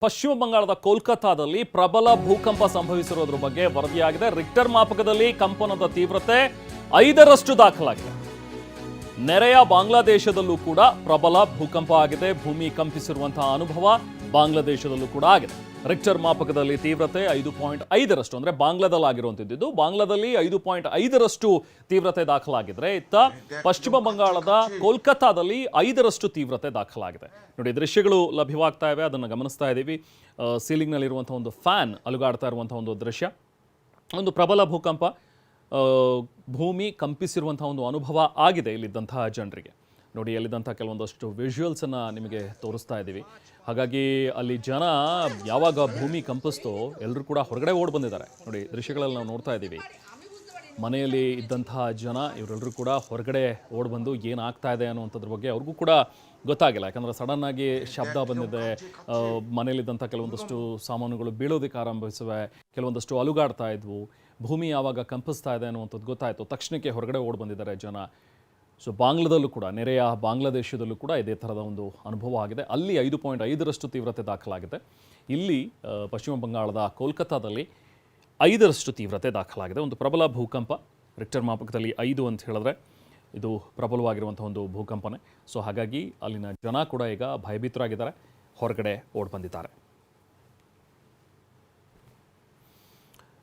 ಪಶ್ಚಿಮ ಬಂಗಾಳದ ಕೋಲ್ಕತ್ತಾದಲ್ಲಿ ಪ್ರಬಲ ಭೂಕಂಪ ಸಂಭವಿಸಿರುವುದರ ಬಗ್ಗೆ ವರದಿಯಾಗಿದೆ. ರಿಕ್ಟರ್ ಮಾಪಕದಲ್ಲಿ ಕಂಪನದ ತೀವ್ರತೆ 5ರಷ್ಟು ದಾಖಲಾಗಿದೆ. ನೆರೆಯ ಬಾಂಗ್ಲಾದೇಶದಲ್ಲೂ ಕೂಡ ಪ್ರಬಲ ಭೂಕಂಪ ಆಗಿದೆ. ಭೂಮಿ ಕಂಪಿಸಿರುವಂತಹ ಅನುಭವ ಬಾಂಗ್ಲಾದೇಶದಲ್ಲೂ ಕೂಡ ಆಗಿದೆ. ರಿಕ್ಟರ್ ಮಾಪಕದಲ್ಲಿ ತೀವ್ರತೆ 5.5ರಷ್ಟು ಅಂದ್ರೆ ಬಾಂಗ್ಲಾದಲ್ಲಿ ಆಗಿರುವಂತದ್ದು. ಬಾಂಗ್ಲಾದಲ್ಲಿ 5.5ರಷ್ಟು ತೀವ್ರತೆ ದಾಖಲಾಗಿದ್ರೆ ಇತ್ತ ಪಶ್ಚಿಮ ಬಂಗಾಳದ ಕೋಲ್ಕತ್ತಾದಲ್ಲಿ 5ರಷ್ಟು ತೀವ್ರತೆ ದಾಖಲಾಗಿದೆ. ನೋಡಿ, ದೃಶ್ಯಗಳು ಲಭ್ಯವಾಗ್ತಾ ಇವೆ, ಅದನ್ನು ಗಮನಿಸ್ತಾ ಇದ್ದೀವಿ. ಸೀಲಿಂಗ್ನಲ್ಲಿರುವಂತಹ ಒಂದು ಫ್ಯಾನ್ ಅಲುಗಾಡ್ತಾ ಇರುವಂತಹ ಒಂದು ದೃಶ್ಯ. ಒಂದು ಪ್ರಬಲ ಭೂಕಂಪ, ಭೂಮಿ ಕಂಪಿಸಿರುವಂತಹ ಒಂದು ಅನುಭವ ಆಗಿದೆ ಇಲ್ಲಿದ್ದಂತಹ ಜನರಿಗೆ. ನೋಡಿ, ಅಲ್ಲಿದ್ದಂಥ ಕೆಲವೊಂದಷ್ಟು ವಿಜುವಲ್ಸನ್ನು ನಿಮಗೆ ತೋರಿಸ್ತಾ ಇದ್ದೀವಿ. ಹಾಗಾಗಿ ಅಲ್ಲಿ ಜನ ಯಾವಾಗ ಭೂಮಿ ಕಂಪಿಸ್ತೋ ಎಲ್ಲರೂ ಕೂಡ ಹೊರಗಡೆ ಓಡಿ ಬಂದಿದ್ದಾರೆ. ನೋಡಿ, ದೃಶ್ಯಗಳಲ್ಲಿ ನಾವು ನೋಡ್ತಾ ಇದ್ದೀವಿ. ಮನೆಯಲ್ಲಿ ಇದ್ದಂತಹ ಜನ ಇವರೆಲ್ಲರೂ ಕೂಡ ಹೊರಗಡೆ ಓಡಿ ಬಂದು ಏನಾಗ್ತಾ ಇದೆ ಅನ್ನುವಂಥದ್ರ ಬಗ್ಗೆ ಅವ್ರಿಗೂ ಕೂಡ ಗೊತ್ತಾಗಿಲ್ಲ. ಯಾಕಂದರೆ ಸಡನ್ನಾಗಿ ಶಬ್ದ ಬಂದಿದೆ, ಮನೆಯಲ್ಲಿದ್ದಂಥ ಕೆಲವೊಂದಷ್ಟು ಸಾಮಾನುಗಳು ಬೀಳೋದಕ್ಕೆ ಆರಂಭಿಸಿವೆ, ಕೆಲವೊಂದಷ್ಟು ಅಲುಗಾಡ್ತಾ ಇದ್ವು. ಭೂಮಿ ಯಾವಾಗ ಕಂಪಿಸ್ತಾ ಇದೆ ಅನ್ನುವಂಥದ್ದು ಗೊತ್ತಾಯಿತು, ತಕ್ಷಣಕ್ಕೆ ಹೊರಗಡೆ ಓಡಿ ಬಂದಿದ್ದಾರೆ ಜನ. ಸೊ ಬಾಂಗ್ಲಾದಲ್ಲೂ ಕೂಡ, ನೆರೆಯ ಬಾಂಗ್ಲಾದೇಶದಲ್ಲೂ ಕೂಡ ಇದೇ ಥರದ ಒಂದು ಅನುಭವ ಆಗಿದೆ. ಅಲ್ಲಿ 5.5ರಷ್ಟು ತೀವ್ರತೆ ದಾಖಲಾಗಿದೆ. ಇಲ್ಲಿ ಪಶ್ಚಿಮ ಬಂಗಾಳದ ಕೋಲ್ಕತ್ತಾದಲ್ಲಿ 5ರಷ್ಟು ತೀವ್ರತೆ ದಾಖಲಾಗಿದೆ. ಒಂದು ಪ್ರಬಲ ಭೂಕಂಪ, ರಿಕ್ಟರ್ ಮಾಪಕದಲ್ಲಿ 5 ಅಂತ ಹೇಳಿದ್ರೆ ಇದು ಪ್ರಬಲವಾಗಿರುವಂಥ ಒಂದು ಭೂಕಂಪನೆ. ಸೊ ಹಾಗಾಗಿ ಅಲ್ಲಿನ ಜನ ಕೂಡ ಈಗ ಭಯಭೀತರಾಗಿದ್ದಾರೆ, ಹೊರಗಡೆ ಓಡಿ ಬಂದಿದ್ದಾರೆ.